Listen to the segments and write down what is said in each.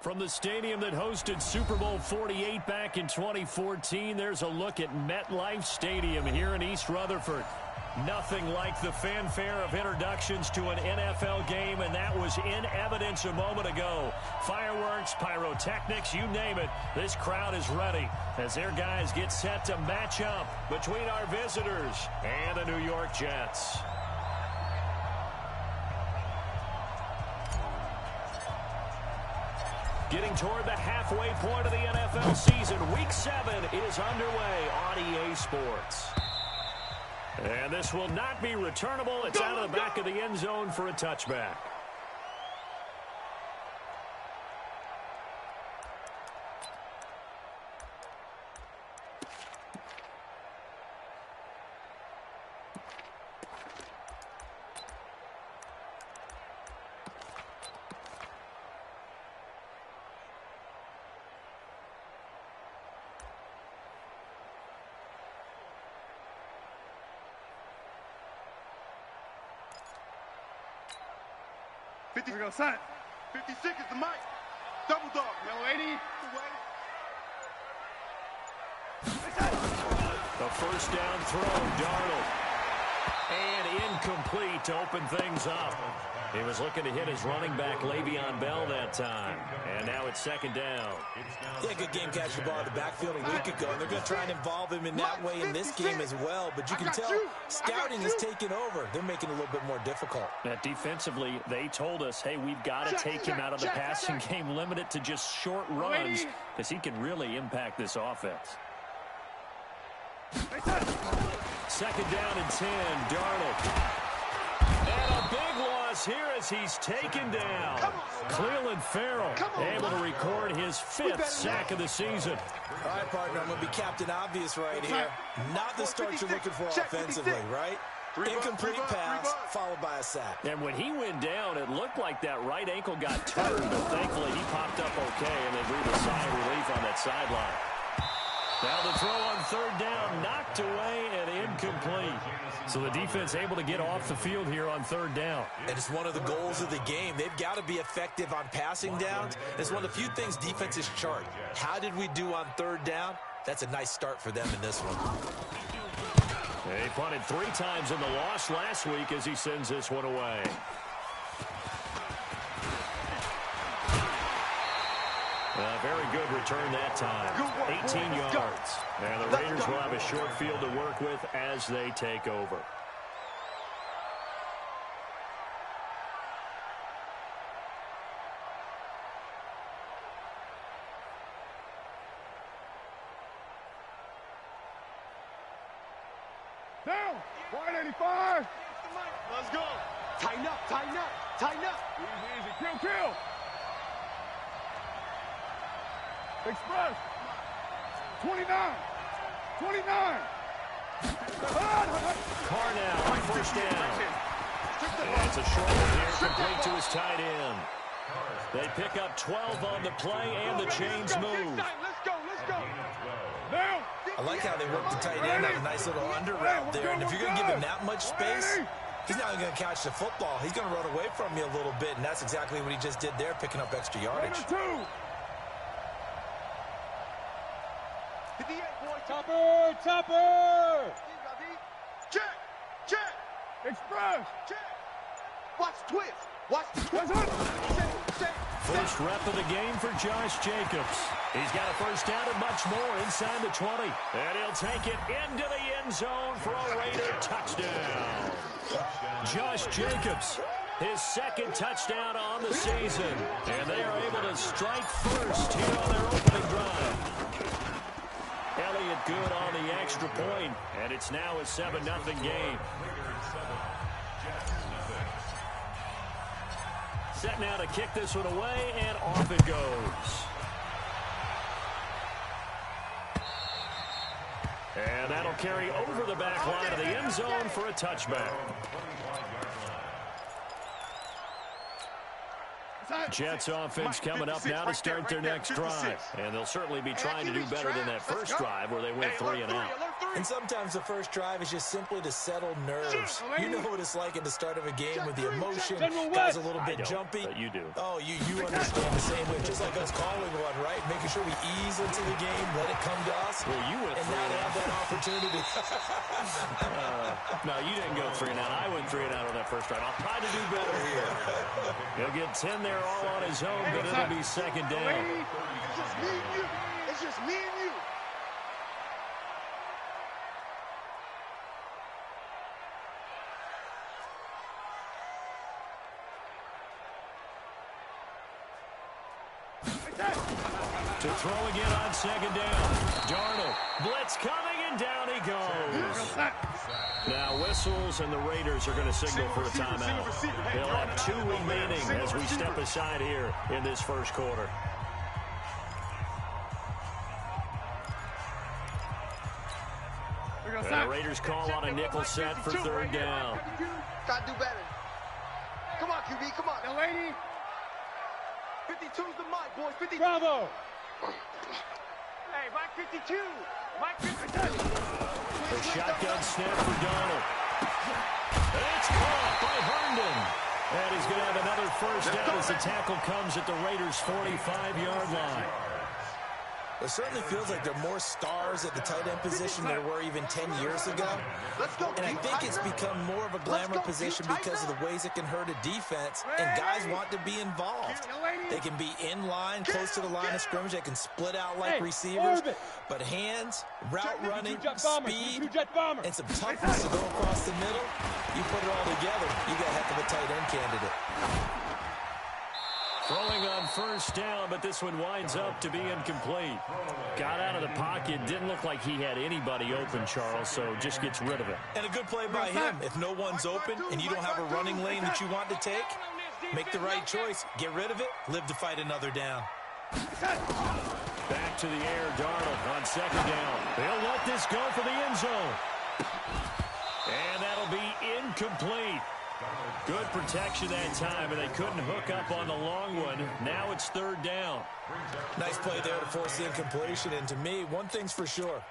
From the stadium that hosted Super Bowl 48 back in 2014, there's a look at MetLife Stadium here in East Rutherford. Nothing like the fanfare of introductions to an NFL game, and that was in evidence a moment ago. Fireworks, pyrotechnics, you name it. This crowd is ready as their guys get set to match up between our visitors and the New York Jets. Getting toward the halfway point of the NFL season. Week 7 is underway on EA Sports. And this will not be returnable. It's out of the back of the end zone for a touchback. Here we go, sign it. 56 is the mic. Double dog. Yellow 80. The first down throw, Darnold. And incomplete to open things up. He was looking to hit his running back, Le'Veon Bell, that time. And now it's second down. Yeah, good game catching the ball in the backfield a week ago. And they're going to try and involve him in that way in this game as well. But you can tell scouting is taking over. They're making it a little bit more difficult. Defensively, they told us, hey, we've got to take him out of the passing game, limit it to just short runs, because he can really impact this offense. Second down and 10, Darnold. And a big loss here as he's taken down. Cleveland Farrell able to record his 5th sack of the season. All right, partner, I'm going to be Captain Obvious right here. Not the start you're looking for offensively, right? Incomplete pass followed by a sack. And when he went down, it looked like that right ankle got turned, but thankfully he popped up okay and then breathed a sigh of relief on that sideline. Now the throw on third down, knocked away and incomplete. So the defense able to get off the field here on third down. And it's one of the goals of the game. They've got to be effective on passing downs. It's one of the few things defenses chart. How did we do on third down? That's a nice start for them in this one. They punted 3 times in the loss last week as he sends this one away. A very good return that time. 18 yards. And the Raiders will have a short field to work with as they take over. Down. 185. Let's go. Tighten up, tighten up, tighten up. Easy, easy. Kill. Express. 29. 29. Carnell on first down. And it's a short one here, complete to his tight end. They pick up 12 on the play, and the chains move. Let's go, let's go. Down. I like how they work the tight end on a nice little under route there. And if you're going to give him that much space, he's not going to catch the football. He's going to run away from you a little bit, and that's exactly what he just did there, picking up extra yardage. Topper! Topper! Check! Check! Express! Check! Watch twist! Watch the twist! First rep of the game for Josh Jacobs. He's got a first down and much more inside the 20. And he'll take it into the end zone for a Raider touchdown. Josh Jacobs, his 2nd touchdown on the season. And they are able to strike first here on their opening drive. Elliott good on the extra point, and it's now a 7-0 game. Set now to kick this one away, and off it goes. And that'll carry over the back line of the end zone for a touchback. Jets offense coming up now to start their next drive. And they'll certainly be trying to do better than that first drive where they went 3 and out. And sometimes the first drive is just simply to settle nerves. You know what it's like at the start of a game with the emotion. Guys a little bit jumpy. But you do. Oh, you understand the same way. Just like us calling one, right? Making sure we ease into the game, let it come to us. Well, you went 3 and out. That opportunity. No, you didn't go 3 and out. I went 3 and out on that first drive. I'll try to do better here. He'll get 10 there all on his own, but it'll be second down. It's just me and you. It's just me and you. To throw again on second down. Darnold. Blitz coming, and down he goes. Now whistles, and the Raiders are going to signal for a timeout. They'll have 2 remaining as we step aside here in this first quarter. And the Raiders call on a nickel set for third down. Gotta do better. Come on, QB, come on. Now, lady. 52's the mic, boys. 52. Bravo. Hey, Mike 52. Mike 52. The shotgun snap for Darnold. It's caught by Herndon. And he's going to have another first down as the tackle comes at the Raiders' 45-yard line. It certainly feels like there are more stars at the tight end position than there were even 10 years ago. And I think it's become more of a glamour position because of the ways it can hurt a defense, and guys want to be involved. They can be in line, close to the line of scrimmage. They can split out like receivers. But hands, route running, speed, and some toughness to go across the middle, you put it all together, you got a heck of a tight end candidate. Throwing on first down, but this one winds up to be incomplete. Got out of the pocket. Didn't look like he had anybody open, Charles, so just gets rid of it. And a good play by him. If no one's open and you don't have a running lane that you want to take, make the right choice. Get rid of it. Live to fight another down. Back to the air, Darnold on second down. They'll let this go for the end zone. And that'll be incomplete. Good protection that time, and they couldn't hook up on the long one. Now it's third down. Nice play there to force the incompletion. And to me, one thing's for sure.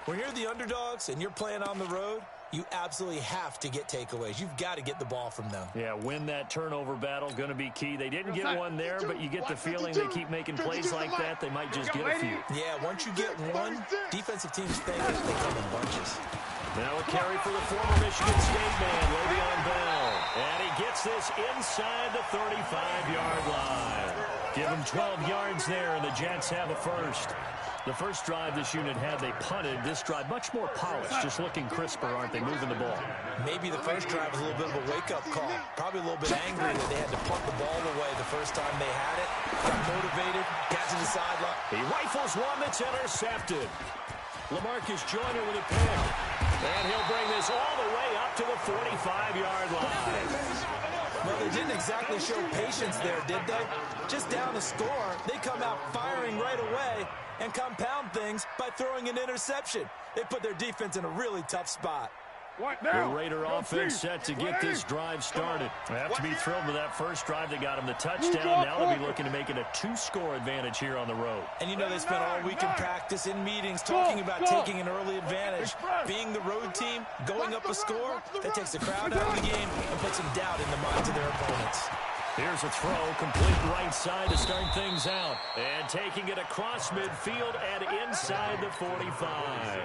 When you're the underdogs and you're playing on the road, you absolutely have to get takeaways. You've got to get the ball from them. Yeah, win that turnover battle, going to be key. They didn't get one there, but you get the feeling they keep making plays like that, they might just get a few. Yeah, once you get one, defensive teams think they come in bunches. Now a carry for the former Michigan State man, Le'Veon Bell. And he gets this inside the 35-yard line. Give him 12 yards there, and the Jets have a first. The first drive this unit had, they punted. This drive, much more polished, just looking crisper, aren't they, moving the ball? Maybe the first drive was a little bit of a wake-up call. Probably a little bit angry that they had to punt the ball away the first time they had it. Got motivated, got to the sideline. He rifles one that's intercepted. LaMarcus Joyner with a pick. And he'll bring this all the way up to the 45-yard line. Well, they didn't exactly show patience there, did they? Just down the score, they come out firing right away and compound things by throwing an interception. They put their defense in a really tough spot. The Raider offense set to get this drive started. They have to be thrilled with that first drive. They got him the touchdown. Now they'll be looking to make it a 2-score advantage here on the road. And you know they spent all week in practice, in meetings, talking about taking an early advantage. Being the road team, going up a score, that takes the crowd out of the game and puts some doubt in the minds of their opponents. Here's a throw, complete right side to start things out. And taking it across midfield and inside the 45.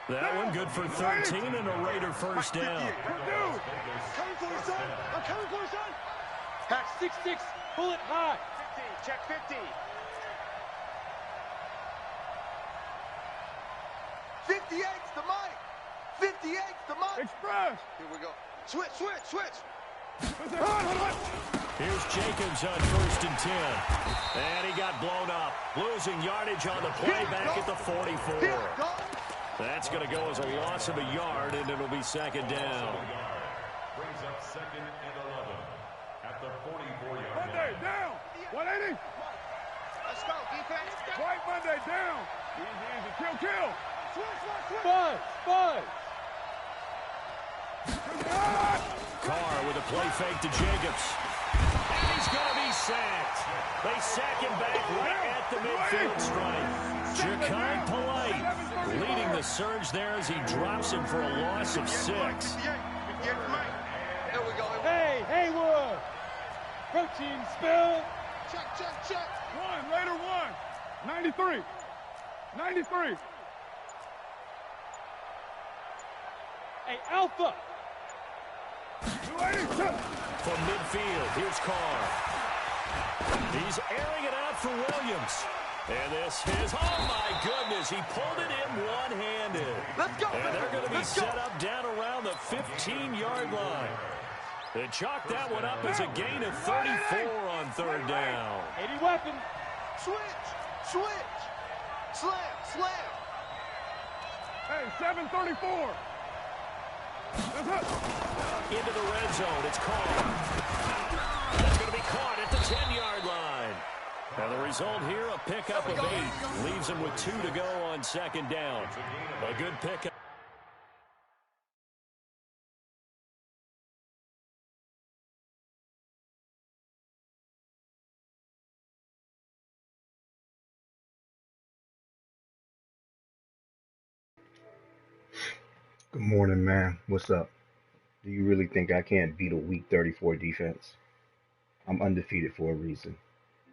That one good for 13 and a Raider first down. Coming for you, son. I'm coming for you, son. Hack 6-6. Pull it high. 50. Check 50. 58's the mic. 58's the mic. Express. Here we go. Switch, switch, switch. Here's Jacobs on 1st and 10. And he got blown up. Losing yardage on the play back at the 44. That's going to go as a loss of a yard, and it'll be second down. Brings up 2nd and 11 at the 44-yard line. Monday, down. 180. Let's go, defense. White Monday, down. Easy, easy. Kill, kill. Five. Carr with a play fake to Jacobs. And he's going to be sacked. They sack him back right at the midfield stripe. Ja'Kai Polite leading the surge there as he drops him for a loss of 6. There we go. Hey, Haywood. Protein spill. Check. Raider 1. 93. Hey, Alpha. From midfield, here's Carr. He's airing it out for Williams. And this is, oh my goodness, he pulled it in one-handed. Let's go. And they're going to be set up down around the 15-yard line. They chalk that one up as a gain of 34 on 3rd down. 80 weapon. Switch. Slam. Hey, 734. Into the red zone, it's Carr. That's going to be caught at the 10-yard line. And the result here, a pickup of 8. Leaves him with 2 to go on 2nd down. A good pickup. Good morning, man. What's up? Do you really think I can't beat a weak 34 defense? I'm undefeated for a reason.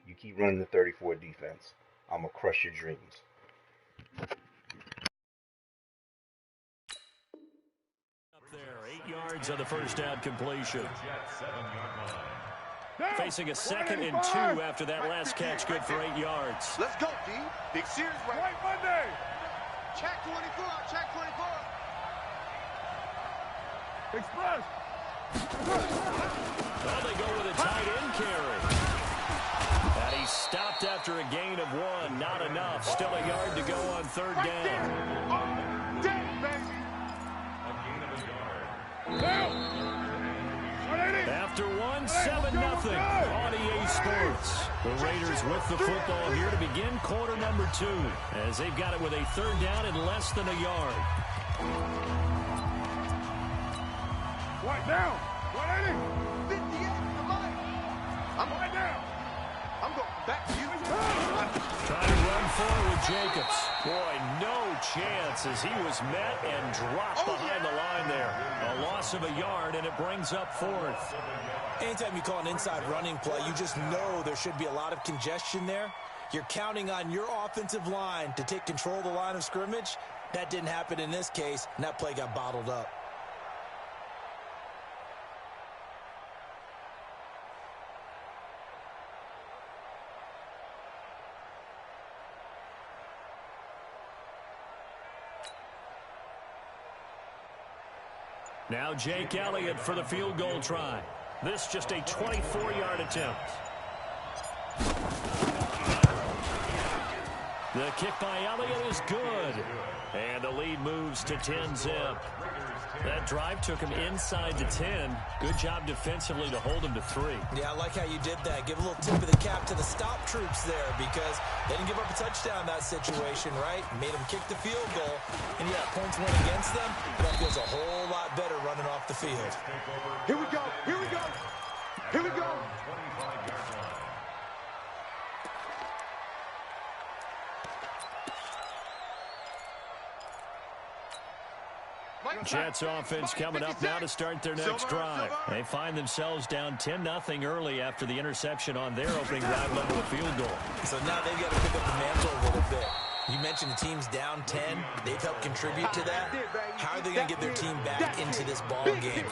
You keep running the 34 defense, I'm gonna crush your dreams. Up there, 8 yards on the first down completion. Facing a 2nd and 2 after that last catch, good for 8 yards. Let's go, D. Big Sears right Monday. Check 24. Express. Well, they go with a tight end carry. And he's stopped after a gain of 1. Not enough. Still a yard to go on 3rd down. After 1, 7-0 on EA Sports. The Raiders with the football here to begin quarter number 2, as they've got it with a 3rd down and less than a yard. Right down. 180. 58. I'm right down. I'm going back to you. Trying to run forward with Jacobs. Boy, no chance as he was met and dropped behind the line there. A loss of a yard, and it brings up 4th. Anytime you call an inside running play, you just know there should be a lot of congestion there. You're counting on your offensive line to take control of the line of scrimmage. That didn't happen in this case, and that play got bottled up. Now Jake Elliott for the field goal try. This just a 24-yard attempt. The kick by Elliott is good. And the lead moves to 10-zip. That drive took him inside the 10. Good job defensively to hold him to 3. Yeah, I like how you did that. Give a little tip of the cap to the stop troops there, because they didn't give up a touchdown in that situation, right? Made them kick the field goal. And yeah, points went against them. That feels a whole lot better running off the field. Here we go. Jets offense coming up now to start their next drive. They find themselves down 10-0 early after the interception on their opening drive led to a field goal. So now they've got to pick up the mantle a little bit. You mentioned the team's down 10. They've helped contribute to that. How are they going to get their team back into this ball game?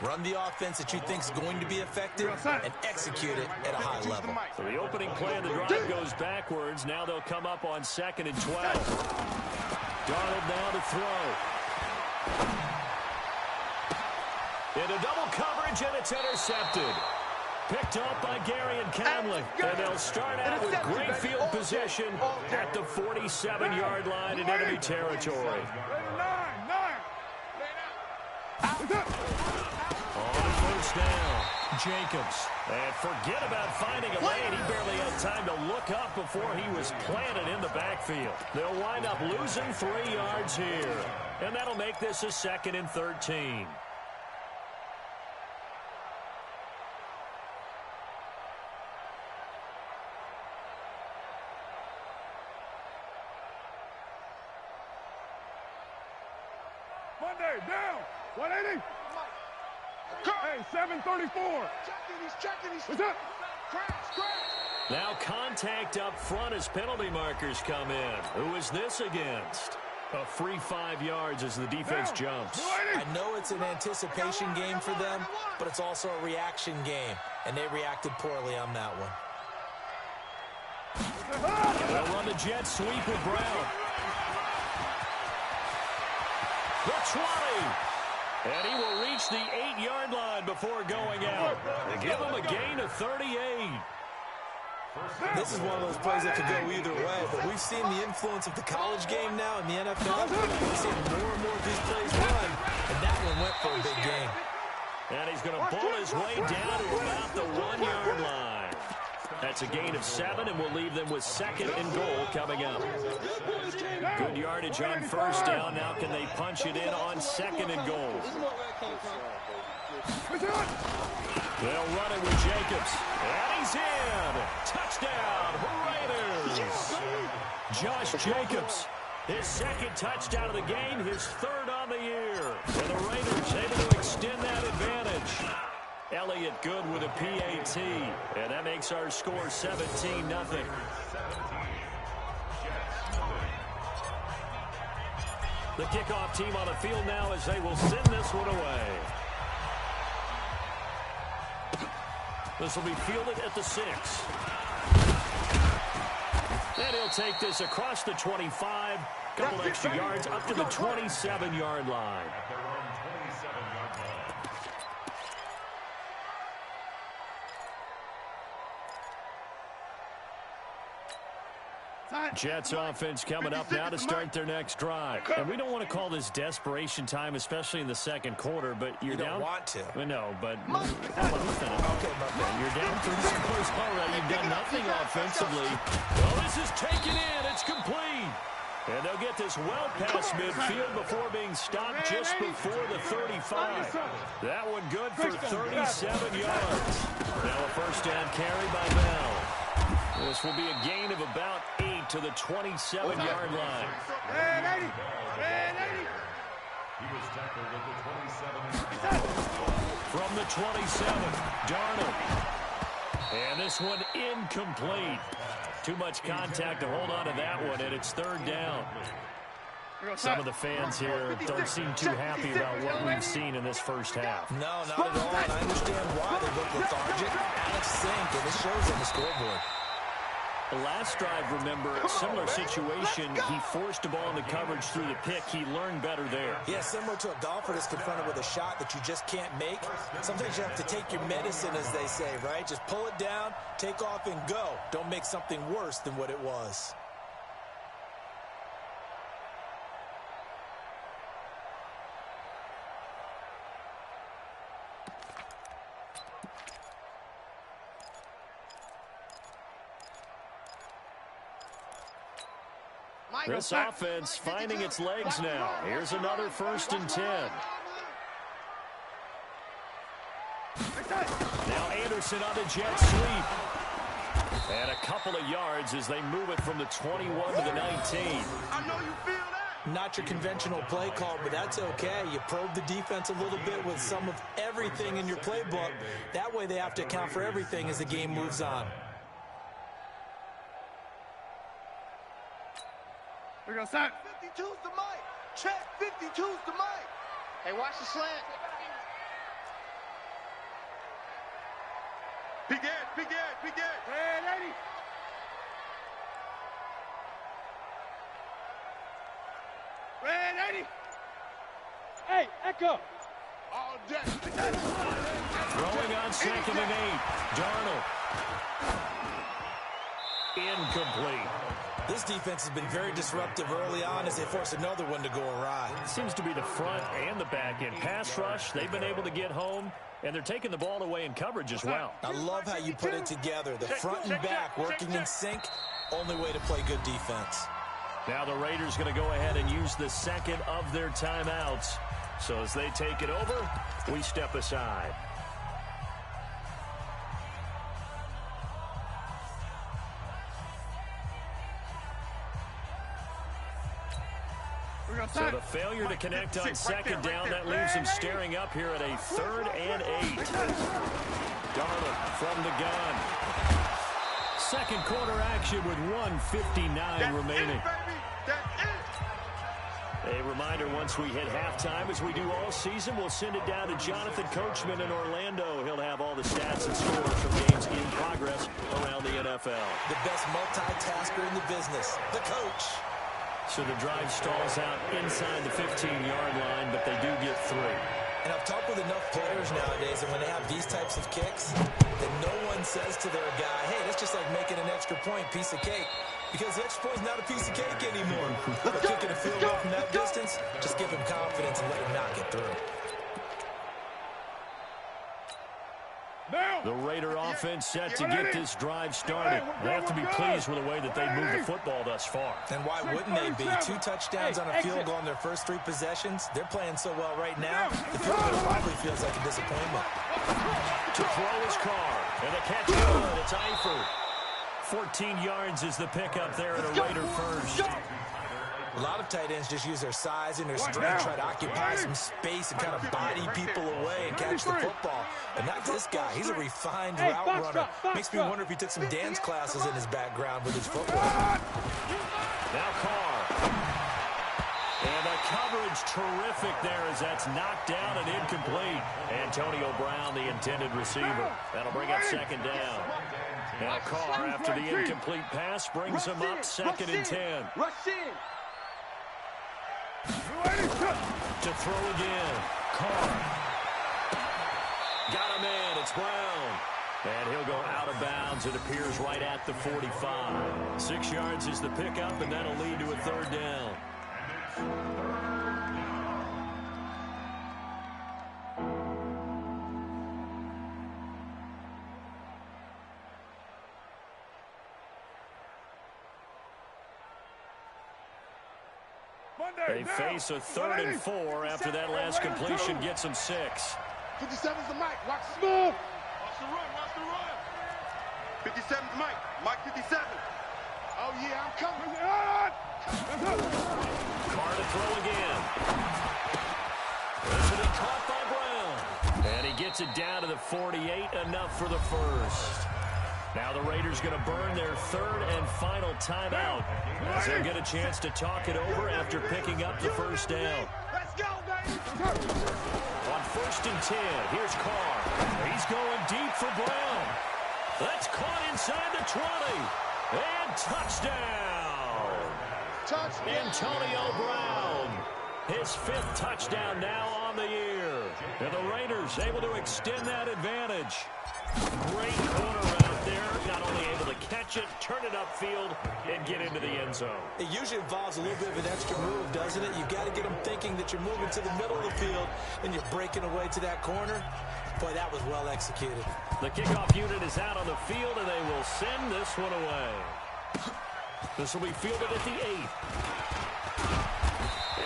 Run the offense that you think is going to be effective and execute it at a high level. So the opening play of the drive goes backwards. Now they'll come up on 2nd and 12. Darnold now to throw. Into double coverage, and it's intercepted. Picked up by Gary and Conley. And they'll start out with great field position at the 47-yard line in enemy territory. On 1st down, Jacobs. And forget about finding a lane. He barely had time to look up before he was planted in the backfield. They'll wind up losing 3 yards here. And that'll make this a 2nd and 13. Monday, down. 180. Hey, 734. He's checking. What's up? Crash. Now contact up front as penalty markers come in. Who is this against? A free 5 yards as the defense jumps. I know it's an anticipation game for them, but it's also a reaction game, and they reacted poorly on that one. They'll run the jet sweep with Brown. The 20. And he will reach the 8-yard line before going out. They give him a gain of 38. This is one of those plays that could go either way, but we've seen the influence of the college game now in the NFL. We've seen more and more of these plays run, and that one went for a big gain. And he's going to bull his way down to about the 1-yard line. That's a gain of 7, and we'll leave them with 2nd and goal coming up. Good yardage on first down. Now can they punch it in on 2nd and goal? They'll run it with Jacobs. And he's in. Touchdown, Raiders. Josh Jacobs, his 2nd touchdown of the game, his 3rd on the year. And the Raiders able to extend that advantage. Elliott good with a PAT. And that makes our score 17-0. The kickoff team on the field now as they will send this one away. This will be fielded at the 6. And he'll take this across the 25. Couple extra yards up to the 27-yard line. Jets offense coming up now to start their next drive. And we don't want to call this desperation time, especially in the 2nd quarter, but you're down. You don't want to. No, but Okay, my bad. you're down 3 scores already. You've done nothing offensively. Well, this is taken in. It's complete. And they'll get this well past midfield before being stopped just before the 35. That one good for 37 yards. Now a first down carry by Bell. This will be a gain of about 8 to the 27-yard line. He was tackled at the 27. From the 27, Darnold. And this one incomplete. Too much contact to hold on to that one, and it's 3rd down. Some of the fans here don't seem too happy about what we've seen in this first half. No, not at all, and I understand why. They look lethargic, out of sync, and it shows on the scoreboard. The last drive, remember, similar situation. He forced a ball into coverage through the pick. He learned better there. Yeah, similar to a golfer that's confronted with a shot that you just can't make. Sometimes you have to take your medicine, as they say, right? Just pull it down, take off, and go. Don't make something worse than what it was. This offense finding its legs now. Here's another 1st and 10. Now Anderson on the jet sweep. And a couple of yards as they move it from the 21 to the 19. I know you feel that. Not your conventional play call, but that's okay. You probe the defense a little bit with some of everything in your playbook. That way they have to account for everything as the game moves on. We go, set. 52's the mic. Check, 52's the mic. Hey, watch the slant. Big Ed. Hey, lady. Red 80. Hey, Echo. All day. Throwing on 2nd and 8. Darnold. Incomplete. This defense has been very disruptive early on as they force another one to go awry. It seems to be the front and the back end. Pass rush, they've been able to get home, and they're taking the ball away in coverage as well. I love how you put it together. The front and back working in sync, only way to play good defense. Now the Raiders going to go ahead and use the 2nd of their timeouts. So as they take it over, we step aside. So the failure to connect on second down, that leaves them staring up here at a 3rd and 8. Darnold from the gun. Second quarter action with 1:59 remaining. A reminder, once we hit halftime, as we do all season, we'll send it down to Jonathan Coachman in Orlando. He'll have all the stats and scores from games in progress around the NFL. The best multitasker in the business, the coach. So the drive stalls out inside the 15-yard line, but they do get 3. And I've talked with enough players nowadays, and when they have these types of kicks, that no one says to their guy, hey, that's just like making an extra point, piece of cake. Because the extra point's not a piece of cake anymore. But kicking a field goal from that distance, just give him confidence and let him knock it through. The Raider offense set to get this drive started. They have to be pleased with the way that they moved the football thus far. And why wouldn't they be? 2 touchdowns on a field goal in their first 3 possessions. They're playing so well right now, the field goal probably feels like a disappointment. To throw his car, and the catch good. It's Eifert. 14 yards is the pickup there at a Raider first. A lot of tight ends just use their size and their strength, try to occupy some space and kind of body people away and catch the football. But not this guy. He's a refined route runner. Makes me wonder if he took some dance classes in his background with his footwork. Now Carr. And the coverage terrific there as that's knocked down and incomplete. Antonio Brown, the intended receiver. That'll bring up second down. Now Carr, after the incomplete pass, brings him up 2nd and 10. To throw again. Carr. Got him in. It's Brown. And he'll go out of bounds. It appears right at the 45. 6 yards is the pickup, and that'll lead to a 3rd down. They face a 3rd and 4 after that last completion gets them 6. 57's the mic. Watch the move. Watch the run. Watch the run. 57's Mike. Mike 57. Oh, yeah, I'm coming. Carr to throw again. This will be caught by Brown. And he gets it down to the 48. Enough for the first. Now the Raiders going to burn their 3rd and final timeout as they'll get a chance to talk it over after picking up the first down. Let's go, baby. On 1st and 10, here's Carr. He's going deep for Brown. That's caught inside the 20. And touchdown. Antonio Brown. His 5th touchdown now on the year. And the Raiders able to extend that advantage. Great corner out there. Not only able to catch it, turn it upfield, and get into the end zone. It usually involves a little bit of an extra move, doesn't it? You've got to get them thinking that you're moving to the middle of the field and you're breaking away to that corner. Boy, that was well executed. The kickoff unit is out on the field, and they will send this one away. This will be fielded at the 8.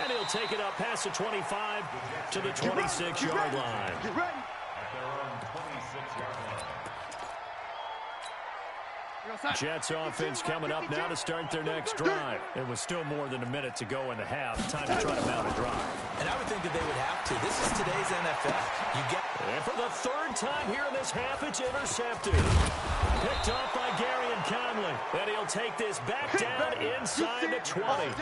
And he'll take it up past the 25 to the 26-yard line. Get ready. At their own 26-yard line. Jets offense coming up now to start their next drive. It was still more than a minute to go in the half. Time to try to mount a drive. And I would think that they would have to. This is today's NFL. And for the 3rd time here in this half, it's intercepted. Picked off by Gary and Conley. And he'll take this back down inside the 20.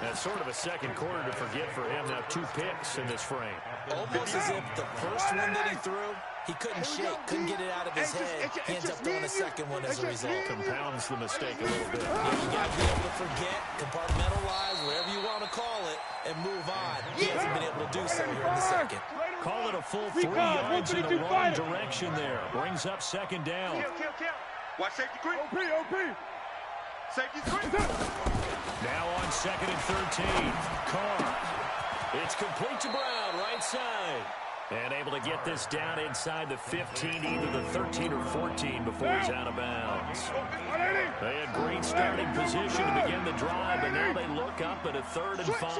That's sort of a second quarter to forget for him. Now 2 picks in this frame. Almost as if the first one that he threw, he couldn't shake, couldn't get it out of his head. He ends up throwing a second one as a result. Compounds the mistake a little bit. Yeah, you got to be able to forget, compartmentalize, whatever you want to call it, and move on. He hasn't been able to do so here in the second. Call it a full 3 yards in the wrong direction there. Brings up second down. Kill. Watch safety green. OP. Safety green. Now on 2nd and 13. Carr. It's complete to Brown, right side. And able to get this down inside the 15, either the 13 or 14 before he's out of bounds. They had great starting position to begin the drive, but now they look up at a 3rd and 5.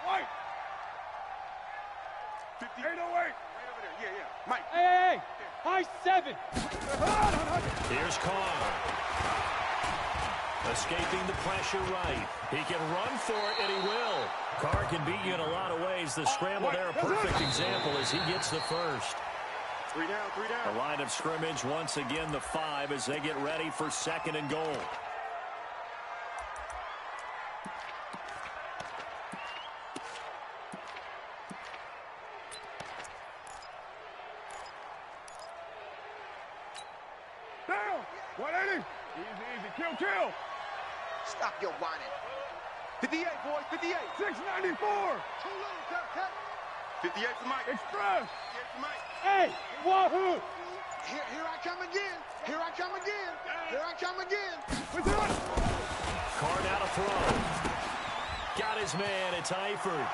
White. 808. Right over there. Yeah. Mike. Hey. High 7. Here's Carr. Escaping the pressure right. He can run for it, and he will. Carr can beat you in a lot of ways. The scramble there, a perfect example as he gets the first. 3 down, 3 down. The line of scrimmage, once again, the 5 as they get ready for 2nd and goal. Down. 180. Easy, easy. Kill, kill. Stop your whining. 58, boys, 58. 694. Too little, cut. 58 for Mike. Express. 58 for Mike. Hey, Wahoo. Here I come again. Here I come again. Here I come again. What's that? Carr now to throw. Got his man. It's Eifert.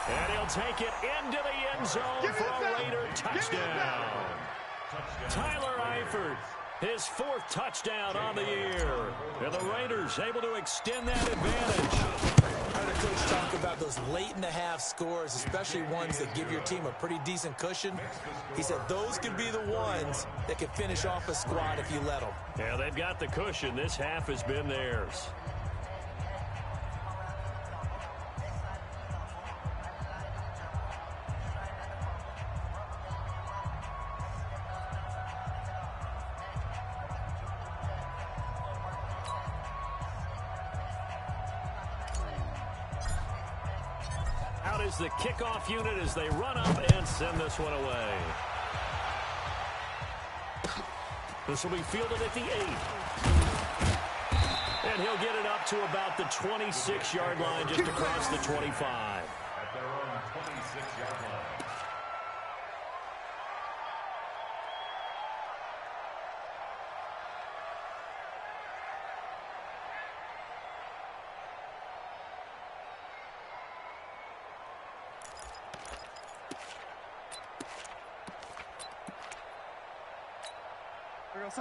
And he'll take it into the end zone for a Raider touchdown. Tyler Eifert, his 4th touchdown on the year. And the Raiders able to extend that advantage. I heard a coach talk about those late-in-the-half scores, especially ones that give your team a pretty decent cushion. He said those could be the ones that could finish off a squad if you let them. Yeah, they've got the cushion. This half has been theirs. Out is the kickoff unit as they run up and send this one away. This will be fielded at the 8. And he'll get it up to about the 26-yard line, just across the 25. At their own 26-yard line.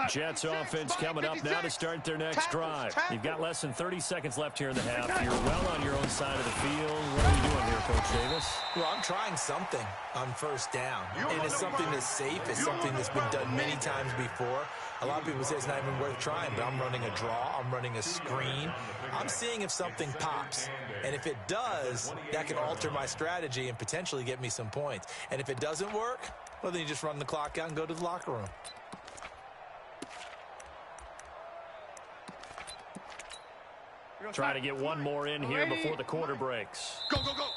Jets offense coming up now to start their next drive. You've got less than 30 seconds left here in the half. You're well on your own side of the field. What are you doing here, Coach Davis? Well, I'm trying something on 1st down. And it's something that's safe. It's something that's been done many times before. A lot of people say it's not even worth trying, but I'm running a draw. I'm running a screen. I'm seeing if something pops. And if it does, that can alter my strategy and potentially get me some points. And if it doesn't work, well, then you just run the clock out and go to the locker room. Trying to get one more in here before the quarter breaks. Go, go, go.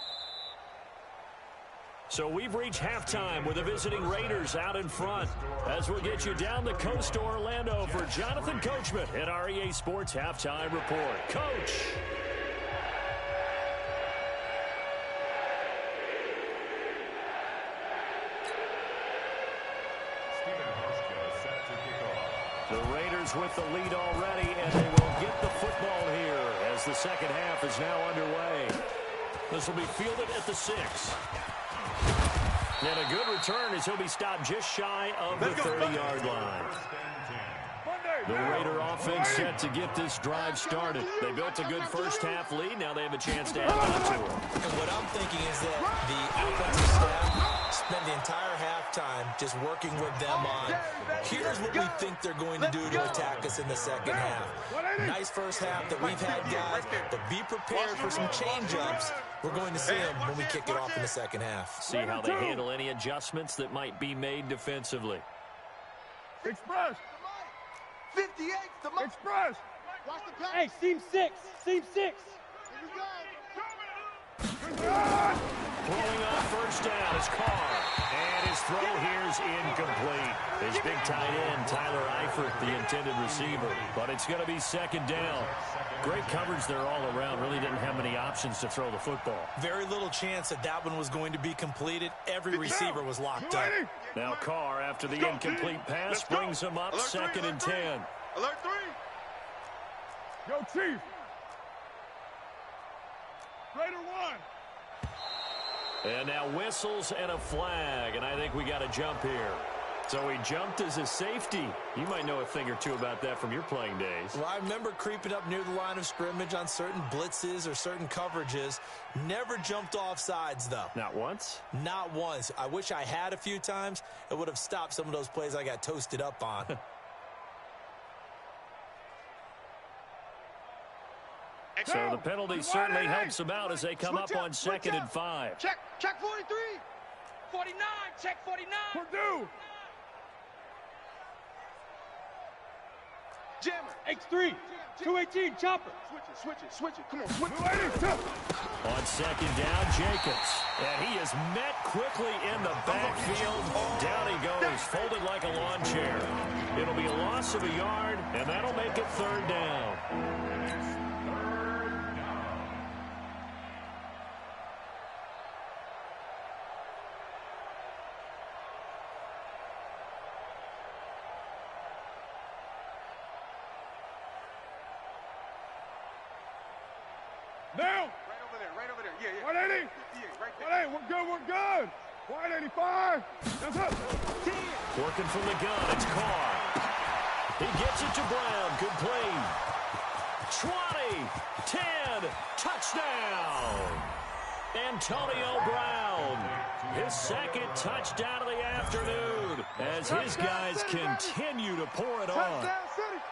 So we've reached halftime with the visiting Raiders out in front. As we'll get you down the coast to Orlando for Jonathan Coachman at our EA Sports Halftime Report. Coach. The Raiders with the lead already, and they will get the football here as the second half is now underway. This will be fielded at the 6. And a good return as he'll be stopped just shy of the 30-yard line. The Raider offense set to get this drive started. They built a good first half lead. Now they have a chance to add on to it. And what I'm thinking is that the offensive staff spent the entire halftime just working with them on, here's what we think they're going to do to attack us in the second half. Nice first half that we've had, guys, but be prepared for some change-ups. We're going to see them when we kick it off in the second half. See how they handle any adjustments that might be made defensively. Express. 58 to Mike. Express. Watch the pass. Hey, seam 6. Seam 6. Here we go. Throwing on first down is Carr. And his throw here's incomplete. His big tight end, Tyler Eifert, the intended receiver. But it's going to be second down. Great coverage there all around. Really didn't have many options to throw the football. Very little chance that that one was going to be completed. Every receiver was locked up. Now Carr, after the incomplete pass, brings him up second and 10. Alert 3. Yo, Chief. Raider 1. And now whistles and a flag, and I think we got a jump here. So he jumped as a safety. You might know a thing or two about that from your playing days. Well, I remember creeping up near the line of scrimmage on certain blitzes or certain coverages. Never jumped off sides, though. Not once? Not once. I wish I had a few times. It would have stopped some of those plays I got toasted up on. So the penalty certainly helps them out as they come up on 2nd and 5. Check 43. 49, check 49. Purdue. Jammer. X3. 218, chopper. Switch it. Come on, switch it. 280, On 2nd down, Jacobs. And he is met quickly in the backfield. Down he goes, folded like a lawn chair. It'll be a loss of a yard, and that'll make it 3rd down. Now. Right over there. Yeah. 180. Yeah, right there. 180, we're good. 185. That's up. Working from the gun, it's Carr. He gets it to Brown. Good play. 20, 10, touchdown. Antonio Brown, his 2nd touchdown of the afternoon as his guys continue to pour it on.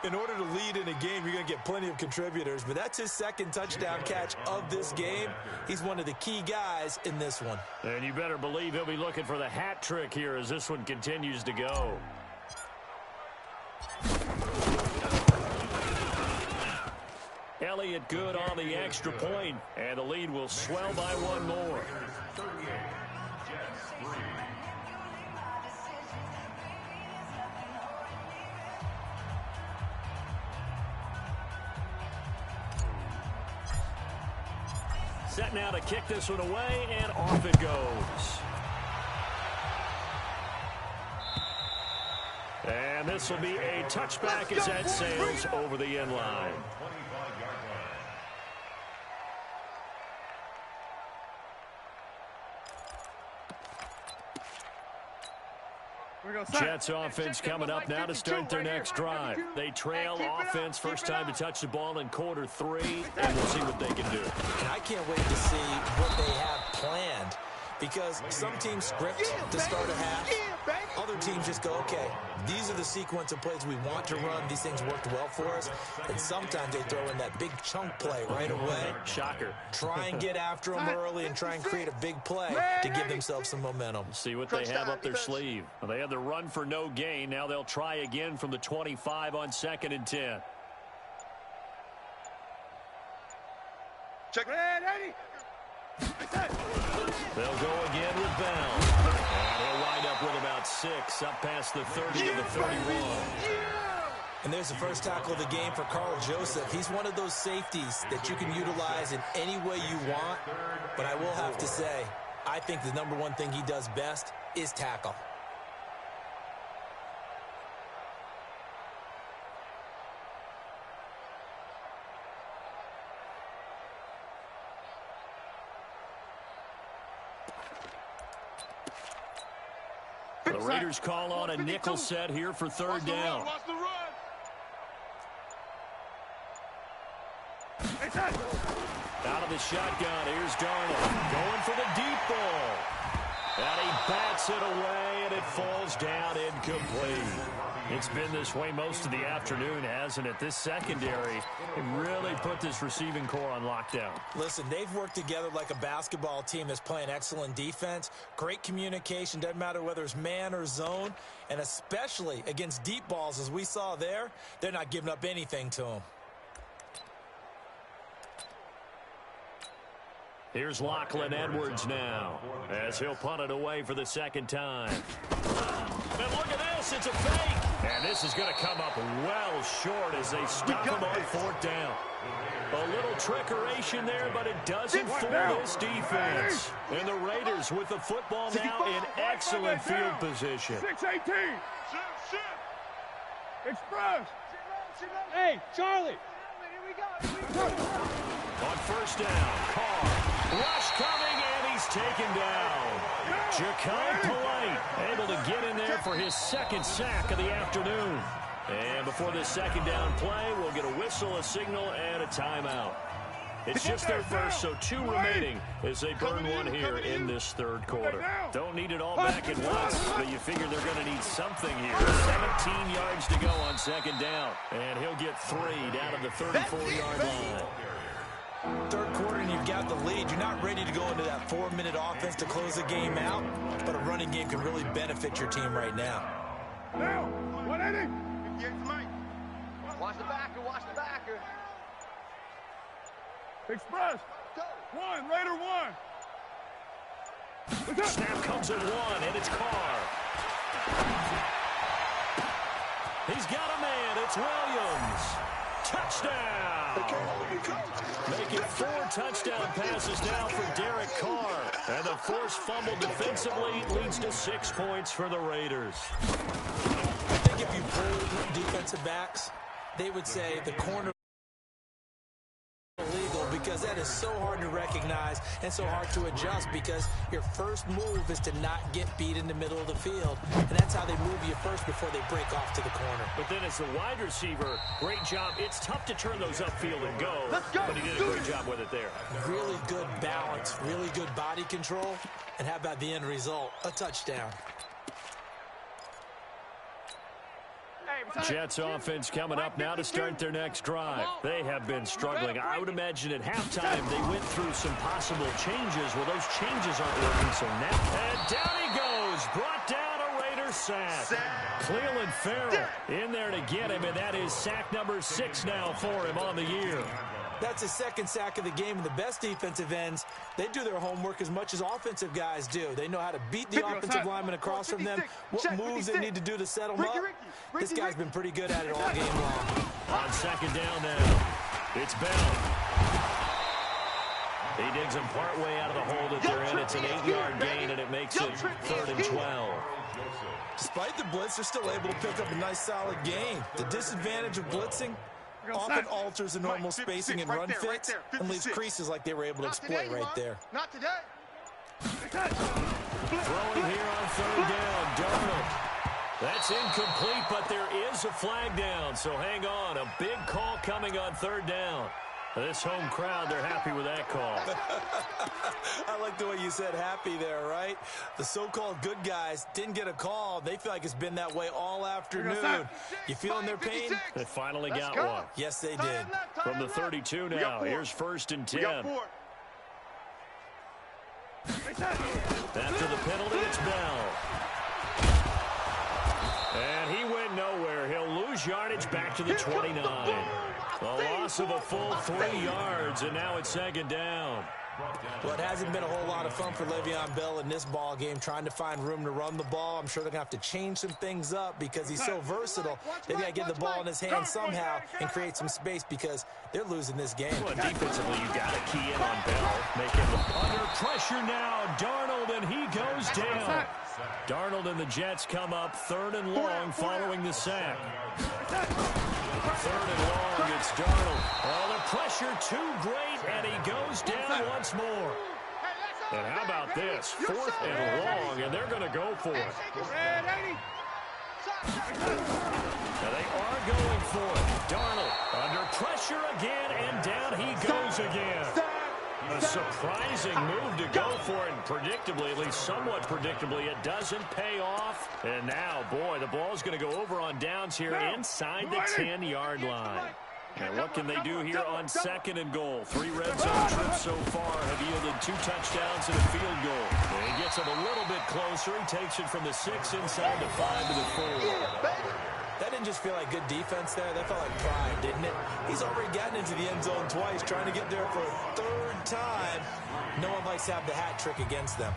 In order to lead in a game, you're going to get plenty of contributors, but that's his 2nd touchdown catch of this game. He's one of the key guys in this one. And you better believe he'll be looking for the hat trick here as this one continues to go. Elliott good on the extra point, and the lead will swell by 1 more. Set now to kick this one away, and off it goes. And this will be a touchback as that sails over the end line. Jets offense coming up now to start their next drive. They trail offense first time to touch the ball in quarter 3, and we'll see what they can do. And I can't wait to see what they have planned, because some teams script to start a half. Other teams just go, okay, these are the sequence of plays we want to run. These things worked well for us. And sometimes they throw in that big chunk play right away. Shocker. Try and get after them early and try and create a big play to give themselves some momentum. See what they have up their sleeve. Well, they had the run for no gain. Now they'll try again from the 25 on 2nd and 10. Check. Ready. They'll go again with Bell. And he'll wind up with about 6 up past the 30 to the 31. And there's the first tackle of the game for Carl Joseph. He's one of those safeties that you can utilize in any way you want. But I will have to say, I think the number one thing he does best is tackle. The Raiders call on a nickel set here for 3rd down. Watch the run. Out of the shotgun, here's Darnold. Going for the deep ball. And he bats it away, and it falls down incomplete. It's been this way most of the afternoon, hasn't it? This secondary really put this receiving core on lockdown. Listen, they've worked together like a basketball team that's playing excellent defense. Great communication, doesn't matter whether it's man or zone. And especially against deep balls, as we saw there, they're not giving up anything to them. Here's Lachlan Edwards now, as he'll punt it away for the 2nd time. And look at this, it's a fake. And this is going to come up well short as they stop him on 4th down. A little trickeration there, but it doesn't fool this defense. And the Raiders with the football now in excellent field position. 618. Express. Hey, Charlie. Here we go. On 1st down, Carr. Rush coming, and he's taken down. Ja'Kai Polite able to get in there for his 2nd sack of the afternoon. And before this 2nd down play, we'll get a whistle, a signal, and a timeout. It's just their first, so 2 remaining as they burn one here in this 3rd quarter. Don't need it all back at once, but you figure they're going to need something here. 17 yards to go on 2nd down. And he'll get 3 down at the 34-yard line. Third quarter and you've got the lead. You're not ready to go into that 4-minute offense to close the game out, but a running game can really benefit your team right now. Now, 180. Watch the backer, watch the backer. Express. One, Raider one. Snap comes at one, and it's Carr. He's got a man. It's Williams. Touchdown. Making 4 touchdown passes now for Derek Carr. And the forced fumble defensively leads to 6 points for the Raiders. I think if you pulled defensive backs, they would say the corner illegal, because that is so hard to recognize and so hard to adjust, because your first move is to not get beat in the middle of the field, and that's how they move you first before they break off to the corner. But then as the wide receiver, great job. It's tough to turn those upfield and go, but he did a great job with it there. Really good balance, really good body control, and how about the end result? A touchdown. Jets offense coming up now to start their next drive. They have been struggling. I would imagine at halftime they went through some possible changes. Well, those changes aren't working, so now. And down he goes. Brought down a Raider sack. Cleveland Farrell in there to get him, and that is sack number 6 now for him on the year. That's his second sack of the game, and the best defensive ends, they do their homework as much as offensive guys do. They know how to beat the offensive lineman across from them, what moves they need to do to set them up. This guy's been pretty good at it all game long. On second down now, it's Bell. He digs him partway out of the hole that they're in. It's an 8-yard gain, and it makes it 3rd and 12. Despite the blitz, they're still able to pick up a nice, solid gain. The disadvantage of blitzing often alters the normal spacing and run fits and leaves creases like they were able to exploit right there. Not today. Throwing here on 3rd down, Darnold. That's incomplete, but there is a flag down, so hang on. A big call coming on 3rd down. This home crowd, they're happy with that call. I like the way you said happy there, right? The so-called good guys didn't get a call. They feel like it's been that way all afternoon. You feeling their pain? They finally got one. Yes, they did. From the 32 now, here's 1st and 10. After the penalty, it's Bell. And he went nowhere. He'll lose yardage back to the 29. A loss of a full 3 yards, and now it's 2nd down. Well, it hasn't been a whole lot of fun for Le'Veon Bell in this ball game, trying to find room to run the ball. I'm sure they're going to have to change some things up because he's so versatile. They've got to get the ball in his hands somehow and create some space because they're losing this game. Well, defensively, you got to key in on Bell. Making under pressure now, Darnold, and he goes down. Darnold and the Jets come up 3rd and long following the sack. 3rd and long, it's Darnold. Oh, the pressure too great, and he goes down once more. And how about this? 4th and long, and they're going to go for it. Now they are going for it. Darnold under pressure again, and down he goes again. A surprising move to go for it, and predictably, at least somewhat predictably, it doesn't pay off. And now, boy, the ball's going to go over on downs here inside the 10-yard line. And what can they do here on 2nd and goal? 3 red zone trips so far have yielded 2 touchdowns and a field goal. And he gets him a little bit closer. He takes it from the 6 inside the 5 to the 4. That didn't just feel like good defense there. That felt like pride, didn't it? He's already gotten into the end zone twice, trying to get there for a 3rd time. No one likes to have the hat trick against them.